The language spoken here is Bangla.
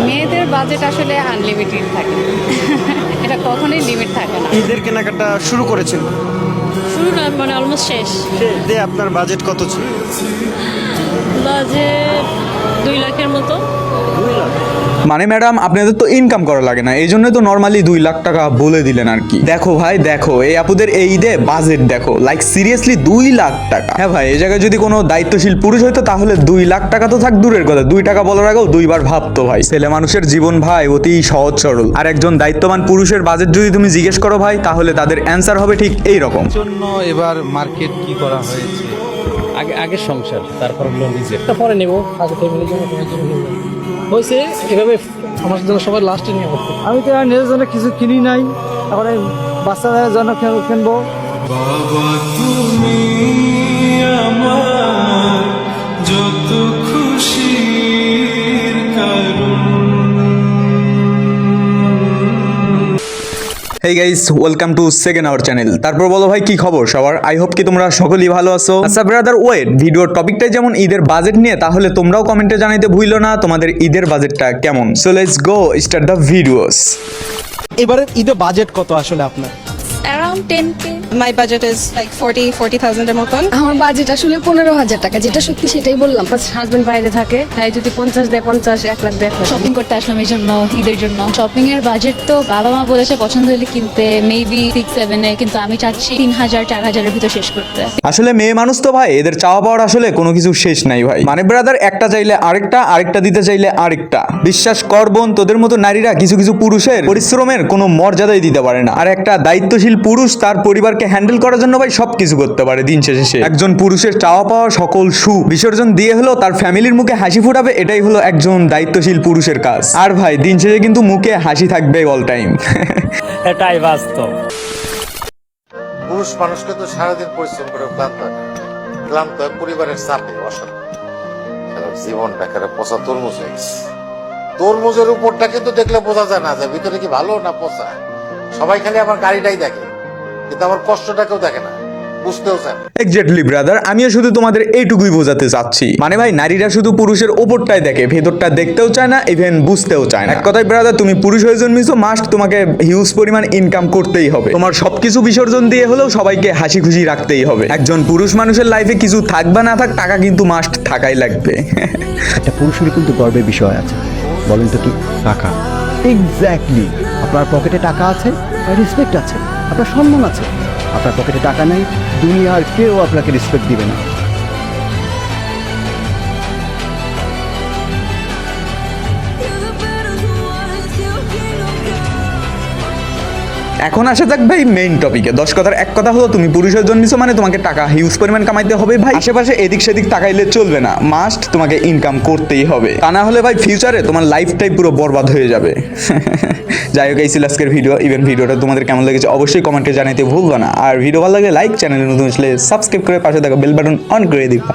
মেয়েদের বাজেট আসলে আনলিমিটেড থাকে এটা কখনোই লিমিট থাকে না। ঈদের কেনাকাটা শুরু করেছেন? শুরু না, মানে অলমোস্ট শেষ। ঈদে আপনার বাজেট কত ছিল? বাজেট 2 লাখের মতো। মানে ম্যাডাম আপনাদের তো ইনকাম করা লাগে না, এই জন্যই তো নর্মালি 2 লাখ টাকা বলে দিলেন আর কি। দেখো ভাই দেখো, এই আপুদের এই ঈদে বাজেট দেখো, লাইক সিরিয়াসলি 2 লাখ টাকা। হ্যাঁ ভাই, এই জায়গায় যদি কোনো দায়িত্বশীল পুরুষ হইতো তাহলে 2 লাখ টাকা তো থাক দূরের কথা, 2 টাকা বলার আগেও 2বার ভাবতো ভাই। ছেলে মানুষের জীবন ভাই অতি সহজ সরল, আর একজন দায়িত্ববান পুরুষের বাজেট যদি তুমি জিজ্ঞেস করো ভাই, তাহলে তাদের অ্যান্সার হবে ঠিক এই রকম। জন্য এবার মার্কেট কি করা হয়েছে? আগে সংসার, তারপর হলো নিজের, পরে নেব। আগে ফ্যামিলির জন্য সবার জন্য নেব। হয়েছে এভাবে আমার জন্য সবার লাস্টে নিয়ে করতে। আমি তো আর নিজের জন্য কিছু কিনি নাই, এখন এই বাচ্চাদের জন্য কিনবো। বাবা তুমি আমার যত খুশির কারণ। Hey guys, welcome to second our channel. তারপর বলো ভাই কি খবর সবার? আই হোপ কি তোমরা সকলেই ভালো আছো। আচ্ছা ব্রাদার ওয়েট, ভিডিওর টপিকটাই যেমন ঈদের বাজেট নিয়ে, তাহলে তোমরাও কমেন্টে জানাইতে ভুলো না তোমাদের ঈদের বাজেটটা কেমন। So let's go start the videos. এবারের ঈদে বাজেট কত আসলে আপনার? Around 10K. My budget is like 40,000 এর মতন। আমার বাজেট আসলে 15,000 টাকা, যেটা সত্যি সেটাই বললাম। হাজবেন্ড বাইরে থাকে, তাই যদি 50 দেয় 50, 1 লাখ দেয়। শপিং করতে আসলাম এই জন্য, ঈদের জন্য। শপিং এর বাজেট তো বাবা মা বলেছে পছন্দ হলে কিনতে মেবি 6-7 কিন্তু আমি চাচ্ছি 3,000 4,000 এর ভিতর শেষ করতে। আসলে মেয়ে মানুষ তো ভাই, এদের চাওয়া পাওয়ার আসলে কোনো কিছু শেষ নাই ভাই। মানে ব্রাদার একটা চাইলে আরেকটা, আরেকটা দিতে চাইলে আরেকটা। বিশ্বাস কর বোন, তোদের মতো নারীরা কিছু কিছু পুরুষের পরিশ্রমের কোনো মর্যাদাই দিতে পারে না। আর একটা দায়িত্বশীল পুরুষ তার পরিবারকে হ্যান্ডেল করার জন্য ভাই সবকিছু করতে পারে। দিন শেষে সে একজন পুরুষের চাওয়া পাওয়া সকল সুখ বিসর্জন দিয়ে হলো তার ফ্যামিলির মুখে হাসি ফুটাবে, এটাই হলো একজন দায়িত্বশীল পুরুষের কাজ। আর ভাই দিন শেষে কিন্তু মুখে হাসি থাকবে অল টাইম। এটাই বাস্তব। পুরুষ মানুষকে তো সারাদিন পরিশ্রম করে ক্লান্ত হয় পরিবারের চাপে, অশান্তি, জীবনটা একেবারে পচা তরমুজ হয়ে গেছে। তরমুজের উপরটা কিন্তু দেখলে বোঝা যায় না যে ভিতরে কি ভালো না পচা। সবাই খালি আমার গাড়িটাই দেখে, কিন্তু আমার কষ্টটাকেও দেখে না, বুঝতেও চায় না। এক্স্যাক্টলি ব্রাদার, আমিও শুধু তোমাদের এইটুকুই বোঝাতে চাচ্ছি। মানে ভাই নারীরা শুধু পুরুষের ওপরটাই দেখে, ভেতরটা দেখতেও চায় না, ইভেন বুঝতেও চায় না। এক কথায় ব্রাদার, তুমি পুরুষ হয়ে জন্মিছো, মাস্ট তোমাকে হিউজ পরিমাণ ইনকাম করতেই হবে। তোমার সবকিছু বিসর্জন দিয়ে হলেও সবাইকে হাসি খুশি রাখতেই হবে। একজন পুরুষ মানুষের লাইফে কিছু থাক বা না থাক, টাকা কিন্তু মাস্ট থাকাই লাগবে। একটা পুরুষের কিন্তু গর্বের বিষয় আছে, বলেন তো কি? টাকা। এক্স্যাক্টলি, আপনার পকেটে টাকা আছে, রেসপেক্ট আছে, আপনার সম্মান আছে। আপনার পকেটে টাকা নেই, দুনিয়ার কেউ আপনাকে রেসপেক্ট দিবে না। এখন আসা যাক ভাই মেইন টপিকে। 10 কথার এক কথা হলো, তুমি পুরুষের জন্মিছো মানে তোমাকে টাকা হিউজ পরিমাণ কামাইতে হবে ভাই। আশেপাশে এদিক সেদিক তাকাইলে চলবে না, মাস্ট তোমাকে ইনকাম করতেই হবে। তা না হলে ভাই ফিউচারে তোমার লাইফটাই পুরো বরবাদ হয়ে যাবে। যাই হোক, এই ছিল আজকের ভিডিও। ইভেন ভিডিওটা তোমাদের কেমন লেগেছে অবশ্যই কমেন্টে জানাইতে ভুলবা না। আর ভিডিও ভালো লাগলে লাইক, চ্যানেলে নতুন আসলে সাবস্ক্রাইব করে পাশে থাকা বেল বাটন অন করে দিবা।